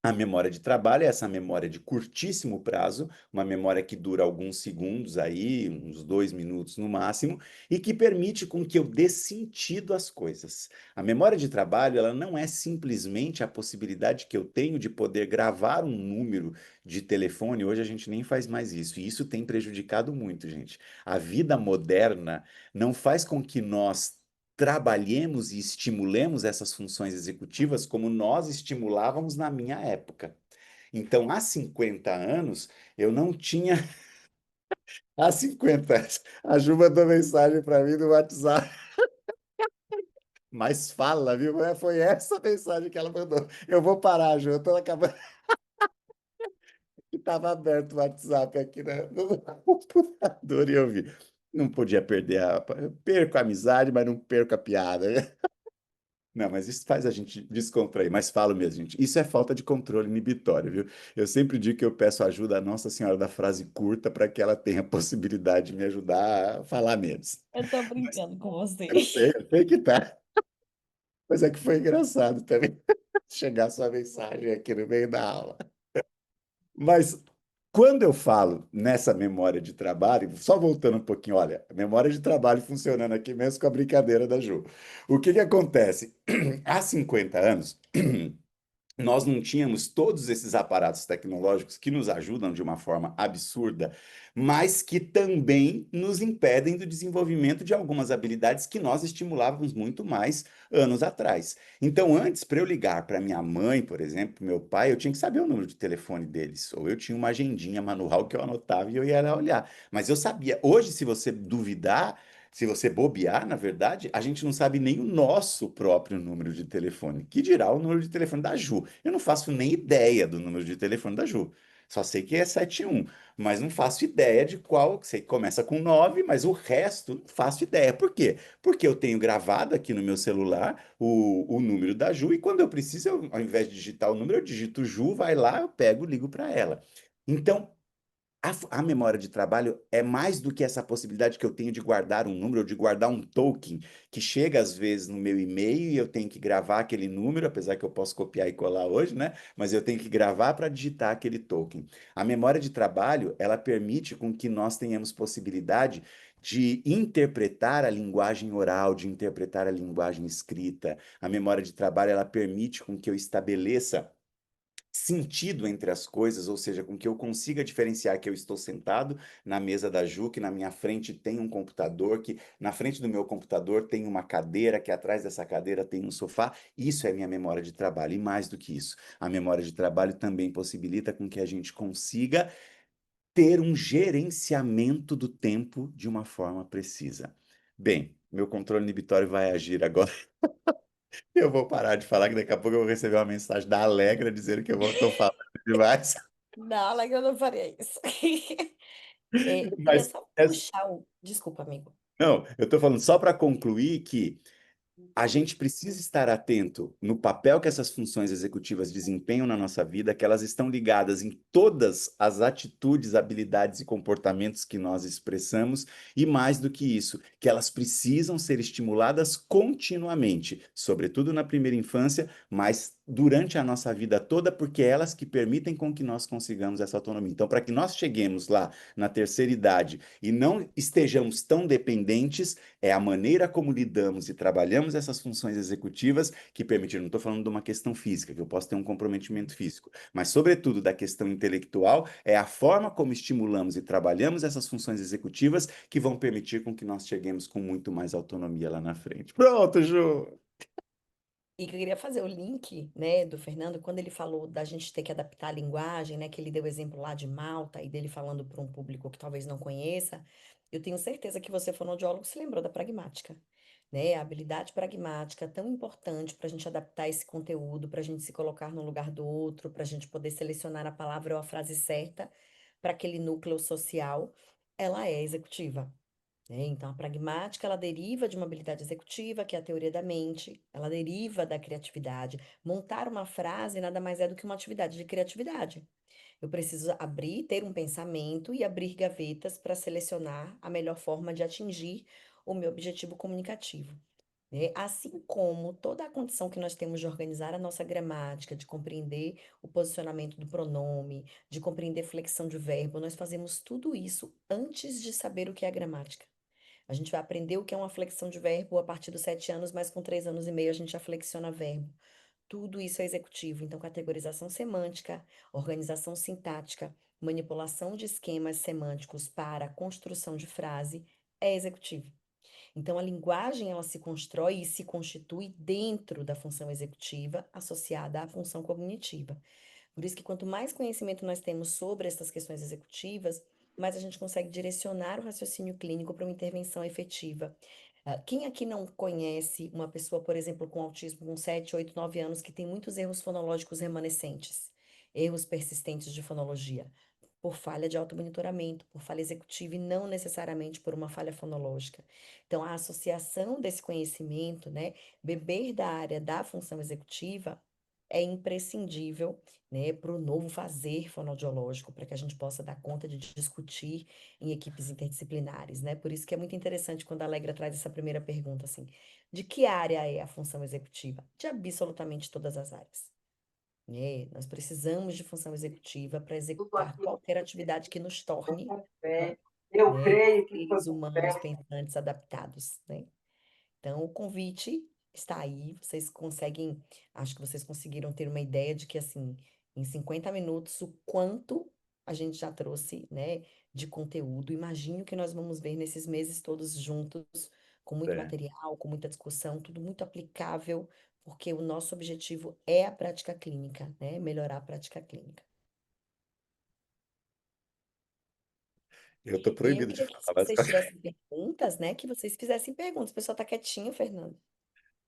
A memória de trabalho é essa memória de curtíssimo prazo, uma memória que dura alguns segundos aí, uns 2 minutos no máximo, e que permite com que eu dê sentido às coisas. A memória de trabalho, ela não é simplesmente a possibilidade que eu tenho de poder gravar um número de telefone. Hoje a gente nem faz mais isso, e isso tem prejudicado muito, gente. A vida moderna não faz com que nós trabalhemos e estimulemos essas funções executivas como nós estimulávamos na minha época. Então, há 50 anos, eu não tinha. Há 50 anos, a Ju mandou mensagem para mim no WhatsApp. Mas fala, viu? Foi essa mensagem que ela mandou. Eu vou parar, Ju. Eu estou acabando. Estava aberto o WhatsApp aqui no computador e eu vi. Não podia perder a. Eu perco a amizade, mas não perco a piada. Não, mas isso faz a gente descontrair. Mas falo mesmo, gente. Isso é falta de controle inibitório, viu? Eu sempre digo que eu peço ajuda à Nossa Senhora da frase curta para que ela tenha a possibilidade de me ajudar a falar menos. Eu tô Mas brincando com você. eu sei que tá. Mas é que foi engraçado também chegar sua mensagem aqui no meio da aula. Mas quando eu falo nessa memória de trabalho, só voltando um pouquinho, olha, memória de trabalho funcionando aqui mesmo com a brincadeira da Ju. O que que acontece? Há 50 anos, nós não tínhamos todos esses aparatos tecnológicos que nos ajudam de uma forma absurda, mas que também nos impedem do desenvolvimento de algumas habilidades que nós estimulávamos muito mais anos atrás. Então, antes, para eu ligar para minha mãe, por exemplo, para meu pai, eu tinha que saber o número de telefone deles, ou eu tinha uma agendinha manual que eu anotava e eu ia lá olhar. Mas eu sabia. Hoje, se você duvidar, se você bobear, na verdade, a gente não sabe nem o nosso próprio número de telefone. Que dirá o número de telefone da Ju? Eu não faço nem ideia do número de telefone da Ju. Só sei que é 71, mas não faço ideia de qual. Sei que começa com 9, mas o resto não faço ideia. Por quê? Porque eu tenho gravado aqui no meu celular o número da Ju e quando eu preciso, ao invés de digitar o número, eu digito Ju, vai lá, eu pego, ligo para ela. Então, a memória de trabalho é mais do que essa possibilidade que eu tenho de guardar um número, ou de guardar um token, que chega às vezes no meu e-mail e eu tenho que gravar aquele número, apesar que eu posso copiar e colar hoje, né? Mas eu tenho que gravar para digitar aquele token. A memória de trabalho, ela permite com que nós tenhamos possibilidade de interpretar a linguagem oral, de interpretar a linguagem escrita. A memória de trabalho, ela permite com que eu estabeleça sentido entre as coisas, ou seja, com que eu consiga diferenciar que eu estou sentado na mesa da Ju, que na minha frente tem um computador, que na frente do meu computador tem uma cadeira, que atrás dessa cadeira tem um sofá. Isso é minha memória de trabalho. E mais do que isso, a memória de trabalho também possibilita com que a gente consiga ter um gerenciamento do tempo de uma forma precisa. Bem, meu controle inibitório vai agir agora. Eu vou parar de falar, que daqui a pouco eu vou receber uma mensagem da Alegra dizendo que eu estou falando demais. Não, Alegra, eu não faria isso. Eu queria Mas, só puxar o. Desculpa, amigo. não, eu estou falando só para concluir que a gente precisa estar atento no papel que essas funções executivas desempenham na nossa vida, que elas estão ligadas em todas as atitudes, habilidades e comportamentos que nós expressamos, e mais do que isso, que elas precisam ser estimuladas continuamente, sobretudo na primeira infância, mas durante a nossa vida toda, porque é elas que permitem com que nós consigamos essa autonomia. Então, para que nós cheguemos lá na terceira idade e não estejamos tão dependentes, é a maneira como lidamos e trabalhamos essas funções executivas que permitiram. Não estou falando de uma questão física, que eu posso ter um comprometimento físico, mas, sobretudo, da questão intelectual, é a forma como estimulamos e trabalhamos essas funções executivas que vão permitir com que nós cheguemos com muito mais autonomia lá na frente. Pronto, Ju! E que eu queria fazer o link, né, do Fernando, quando ele falou da gente ter que adaptar a linguagem, né, que ele deu o exemplo lá de Malta e dele falando para um público que talvez não conheça, eu tenho certeza que você, fonoaudiólogo, se lembrou da pragmática, né, a habilidade pragmática tão importante para a gente adaptar esse conteúdo, para a gente se colocar no lugar do outro, para a gente poder selecionar a palavra ou a frase certa para aquele núcleo social, ela é executiva, né? Então, a pragmática, ela deriva de uma habilidade executiva, que é a teoria da mente, ela deriva da criatividade. Montar uma frase nada mais é do que uma atividade de criatividade. Eu preciso abrir, ter um pensamento e abrir gavetas para selecionar a melhor forma de atingir o meu objetivo comunicativo. né? Assim como toda a condição que nós temos de organizar a nossa gramática, de compreender o posicionamento do pronome, de compreender flexão de verbo, nós fazemos tudo isso antes de saber o que é a gramática. A gente vai aprender o que é uma flexão de verbo a partir dos 7 anos, mas com 3 anos e meio a gente já flexiona verbo. Tudo isso é executivo. Então, categorização semântica, organização sintática, manipulação de esquemas semânticos para construção de frase é executivo. Então, a linguagem ela se constrói e se constitui dentro da função executiva associada à função cognitiva. Por isso que quanto mais conhecimento nós temos sobre essas questões executivas, mais a gente consegue direcionar o raciocínio clínico para uma intervenção efetiva. Quem aqui não conhece uma pessoa, por exemplo, com autismo com 7, 8, 9 anos, que tem muitos erros fonológicos remanescentes, erros persistentes de fonologia, por falha de automonitoramento, por falha executiva e não necessariamente por uma falha fonológica. Então, a associação desse conhecimento, né, beber da área da função executiva, é imprescindível, né, para o novo fazer fonoaudiológico, para que a gente possa dar conta de discutir em equipes interdisciplinares, né? Por isso que é muito interessante quando a Alegra traz essa primeira pergunta, assim, de que área é a função executiva? De absolutamente todas as áreas. Né? Nós precisamos de função executiva para executar qualquer atividade que nos torne, Eu né, creio que foi seres humanos pensantes adaptados, né? Então, o convite está aí, vocês conseguem, acho que vocês conseguiram ter uma ideia de que, assim, em 50 minutos, o quanto a gente já trouxe, né, de conteúdo. Imagino que nós vamos ver nesses meses todos juntos, com muito É. material, com muita discussão, tudo muito aplicável, porque o nosso objetivo é a prática clínica, né, melhorar a prática clínica. Eu estou E eu proibido de queria que, se falar, mas vocês tivessem perguntas, né, que vocês fizessem perguntas. O pessoal está quietinho, Fernando.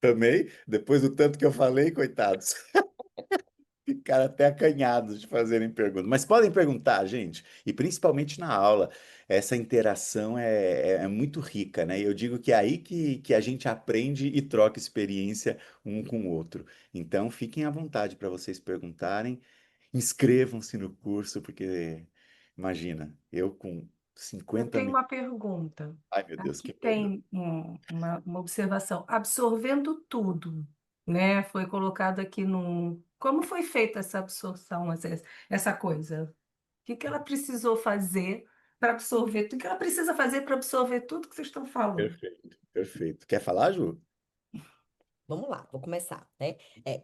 também, depois do tanto que eu falei, coitados. Ficaram até acanhados de fazerem perguntas. Mas podem perguntar, gente, e principalmente na aula. Essa interação é muito rica, né? Eu digo que é aí que a gente aprende e troca experiência um com o outro. Então, fiquem à vontade para vocês perguntarem. Inscrevam-se no curso, porque, imagina, eu com Eu 50 tenho mil. uma pergunta. Ai, meu Deus, Aqui que pergunta. tem uma observação. Absorvendo tudo, né? Foi colocado aqui no. Como foi feita essa absorção, essa coisa? O que que ela precisou fazer para absorver? O que que ela precisa fazer para absorver tudo que vocês estão falando? Perfeito, perfeito. Quer falar, Ju? Vamos lá, vou começar, né?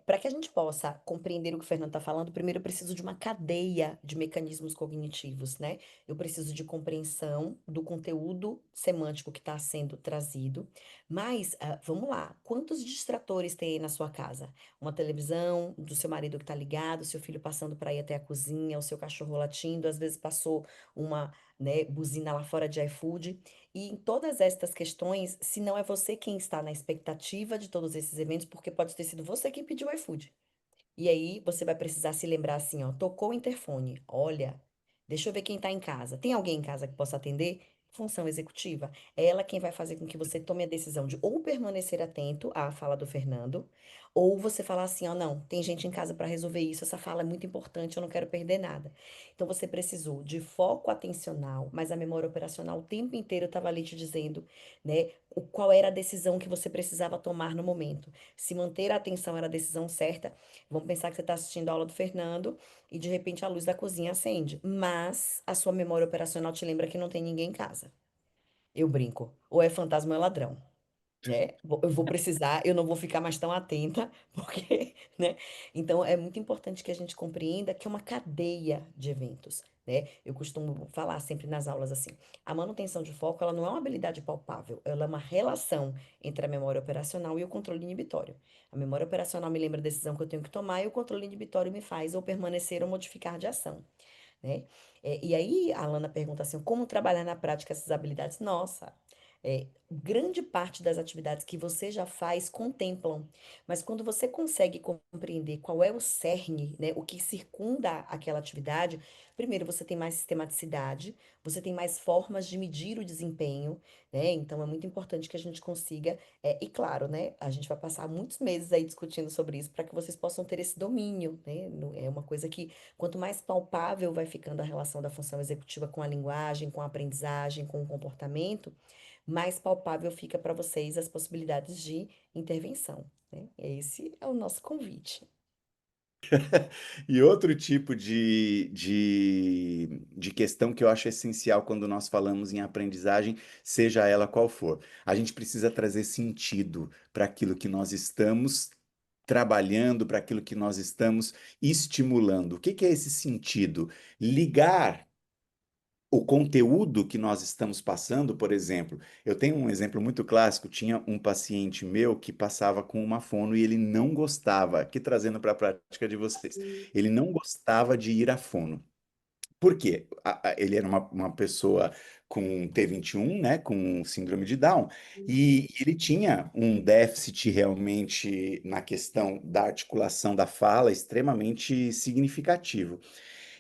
Para que a gente possa compreender o que o Fernando está falando, primeiro eu preciso de uma cadeia de mecanismos cognitivos, né? Eu preciso de compreensão do conteúdo semântico que está sendo trazido, mas vamos lá, quantos distratores tem aí na sua casa? Uma televisão, do seu marido que está ligado, seu filho passando para ir até a cozinha, o seu cachorro latindo, às vezes passou uma, né, buzina lá fora de iFood. E em todas estas questões, se não é você quem está na expectativa de todos esses eventos, porque pode ter sido você quem pediu o iFood. E aí você vai precisar se lembrar assim, ó, tocou o interfone. Olha, deixa eu ver quem está em casa. Tem alguém em casa que possa atender? Função executiva. É ela quem vai fazer com que você tome a decisão de ou permanecer atento à fala do Fernando, ou você falar assim, ó, não, tem gente em casa para resolver isso, essa fala é muito importante, eu não quero perder nada. Então você precisou de foco atencional, mas a memória operacional o tempo inteiro estava ali te dizendo, né, qual era a decisão que você precisava tomar no momento. Se manter a atenção era a decisão certa. Vamos pensar que você está assistindo a aula do Fernando e de repente a luz da cozinha acende, mas a sua memória operacional te lembra que não tem ninguém em casa. Eu brinco, ou é fantasma ou é ladrão, né? Eu vou precisar, eu não vou ficar mais tão atenta, porque, né? Então é muito importante que a gente compreenda que é uma cadeia de eventos, né? Eu costumo falar sempre nas aulas assim, a manutenção de foco, ela não é uma habilidade palpável, ela é uma relação entre a memória operacional e o controle inibitório. A memória operacional me lembra a decisão que eu tenho que tomar e o controle inibitório me faz ou permanecer ou modificar de ação, né? E aí a Alana pergunta assim, como trabalhar na prática essas habilidades? Nossa, grande parte das atividades que você já faz contemplam, mas quando você consegue compreender qual é o cerne, né, o que circunda aquela atividade, primeiro você tem mais sistematicidade, você tem mais formas de medir o desempenho, né? Então é muito importante que a gente consiga, e claro, né, a gente vai passar muitos meses aí discutindo sobre isso para que vocês possam ter esse domínio, né? É uma coisa que quanto mais palpável vai ficando a relação da função executiva com a linguagem, com a aprendizagem, com o comportamento, mais palpável fica para vocês as possibilidades de intervenção, né? Esse é o nosso convite. E outro tipo de questão que eu acho essencial quando nós falamos em aprendizagem, seja ela qual for, a gente precisa trazer sentido para aquilo que nós estamos trabalhando, para aquilo que nós estamos estimulando. O que que é esse sentido? Ligar o conteúdo que nós estamos passando, por exemplo, eu tenho um exemplo muito clássico. Tinha um paciente meu que passava com uma fono e ele não gostava, aqui trazendo para a prática de vocês, ele não gostava de ir à fono. Por quê? Ele era uma pessoa com T21, né, com síndrome de Down, e ele tinha um déficit realmente na questão da articulação da fala extremamente significativo.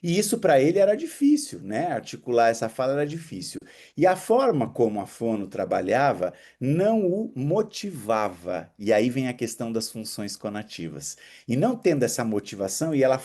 E isso para ele era difícil, né? Articular essa fala era difícil. E a forma como a fono trabalhava não o motivava. E aí vem a questão das funções conativas. E não tendo essa motivação, e ela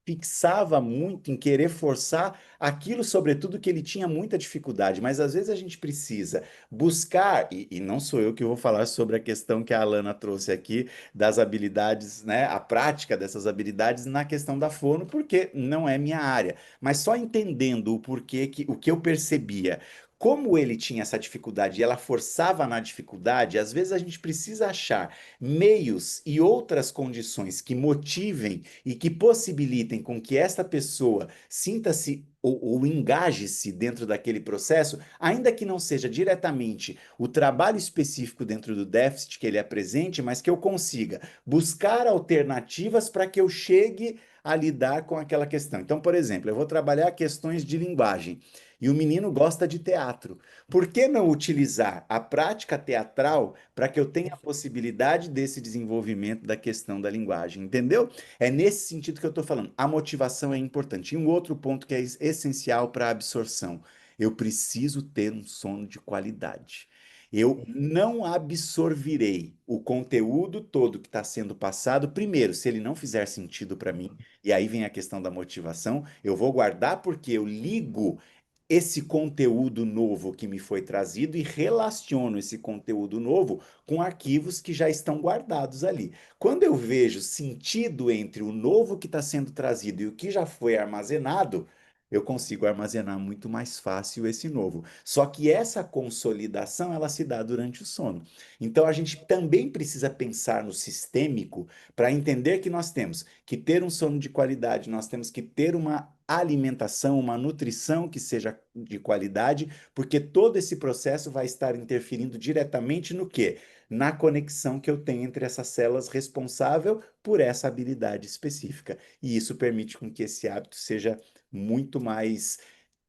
fixava muito em querer forçar aquilo, sobretudo, que ele tinha muita dificuldade. Mas às vezes a gente precisa buscar, e não sou eu que vou falar sobre a questão que a Alana trouxe aqui, das habilidades, né, a prática dessas habilidades na questão da fono, porque não é minha área, mas só entendendo o porquê que o que eu percebia, como ele tinha essa dificuldade e ela forçava na dificuldade, às vezes a gente precisa achar meios e outras condições que motivem e que possibilitem com que esta pessoa sinta-se ou engaje-se dentro daquele processo, ainda que não seja diretamente o trabalho específico dentro do déficit que ele apresente, mas que eu consiga buscar alternativas para que eu chegue a lidar com aquela questão. Então, por exemplo, eu vou trabalhar questões de linguagem e o menino gosta de teatro. Por que não utilizar a prática teatral para que eu tenha a possibilidade desse desenvolvimento da questão da linguagem? Entendeu? É nesse sentido que eu estou falando. A motivação é importante. E um outro ponto que é essencial para a absorção. Eu preciso ter um sono de qualidade. Eu não absorverei o conteúdo todo que está sendo passado, primeiro, se ele não fizer sentido para mim, e aí vem a questão da motivação, eu vou guardar porque eu ligo esse conteúdo novo que me foi trazido e relaciono esse conteúdo novo com arquivos que já estão guardados ali. Quando eu vejo sentido entre o novo que está sendo trazido e o que já foi armazenado, eu consigo armazenar muito mais fácil esse novo. Só que essa consolidação, ela se dá durante o sono. Então a gente também precisa pensar no sistêmico para entender que nós temos que ter um sono de qualidade, nós temos que ter uma alimentação, uma nutrição que seja de qualidade, porque todo esse processo vai estar interferindo diretamente no quê? Na conexão que eu tenho entre essas células responsável por essa habilidade específica. E isso permite com que esse hábito seja muito mais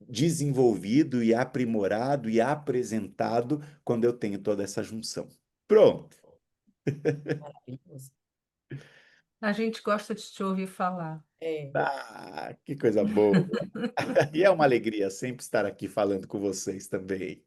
desenvolvido e aprimorado e apresentado quando eu tenho toda essa junção. Pronto. Maravilhoso. A gente gosta de te ouvir falar. É, Ah, que coisa boa. E é uma alegria sempre estar aqui falando com vocês também.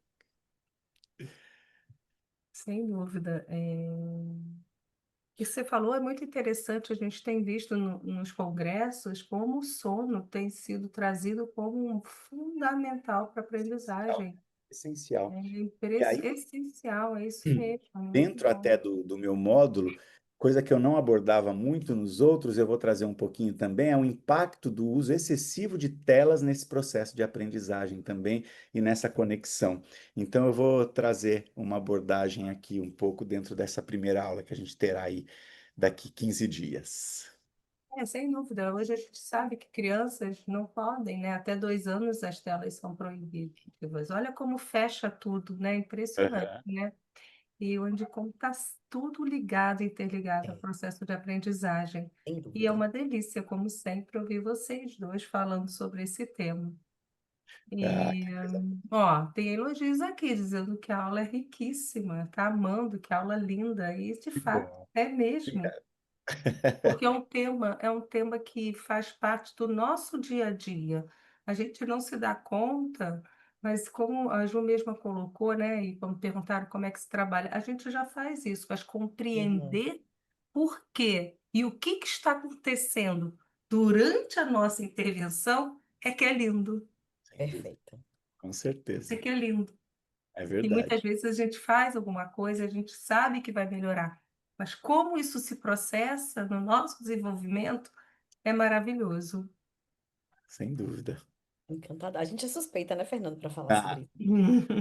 Sem dúvida. O que você falou é muito interessante. A gente tem visto nos congressos como o sono tem sido trazido como um fundamental para a Essencial. aprendizagem. Essencial. É E aí, essencial, é isso mesmo, é muito dentro bom. até do meu módulo, coisa que eu não abordava muito nos outros, eu vou trazer um pouquinho também, é o impacto do uso excessivo de telas nesse processo de aprendizagem também e nessa conexão. Então, eu vou trazer uma abordagem aqui um pouco dentro dessa primeira aula que a gente terá aí daqui 15 dias. Sem dúvida. Hoje a gente sabe que crianças não podem, né? Até 2 anos as telas são proibidas. Olha como fecha tudo, né? Impressionante, Aham. né? E onde como está tudo ligado, interligado ao é, processo de aprendizagem. sem E é dúvida. uma delícia, como sempre, ouvir vocês dois falando sobre esse tema. Ah, E, que coisa ó, tem elogios aqui dizendo que a aula é riquíssima, tá amando, que aula linda. E, de fato, boa. é mesmo. Obrigado. Porque é um tema que faz parte do nosso dia a dia. A gente não se dá conta, mas como a Ju mesma colocou, né, e quando perguntaram como é que se trabalha, a gente já faz isso, mas Uhum, compreender por quê e o que que está acontecendo durante a nossa intervenção é que é lindo. Sem dúvida, É com certeza. que é lindo. É E muitas verdade. vezes a gente faz alguma coisa, a gente sabe que vai melhorar, mas como isso se processa no nosso desenvolvimento é maravilhoso. Sem dúvida. Encantada. A gente é suspeita, né, Fernando, para falar Ah, sobre isso.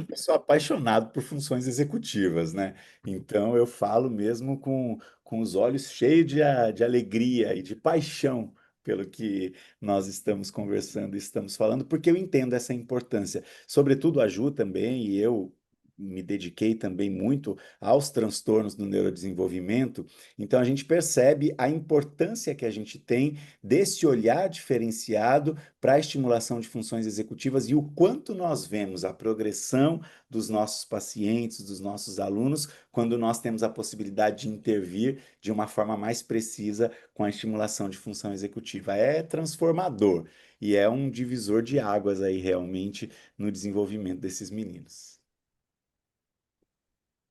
eu sou apaixonado por funções executivas, né? Então eu falo mesmo com os olhos cheios de alegria e de paixão pelo que nós estamos conversando e estamos falando, porque eu entendo essa importância. Sobretudo a Ju também, e eu me dediquei também muito aos transtornos do neurodesenvolvimento, então a gente percebe a importância que a gente tem desse olhar diferenciado para a estimulação de funções executivas e o quanto nós vemos a progressão dos nossos pacientes, dos nossos alunos, quando nós temos a possibilidade de intervir de uma forma mais precisa com a estimulação de função executiva. É transformador e é um divisor de águas aí realmente no desenvolvimento desses meninos.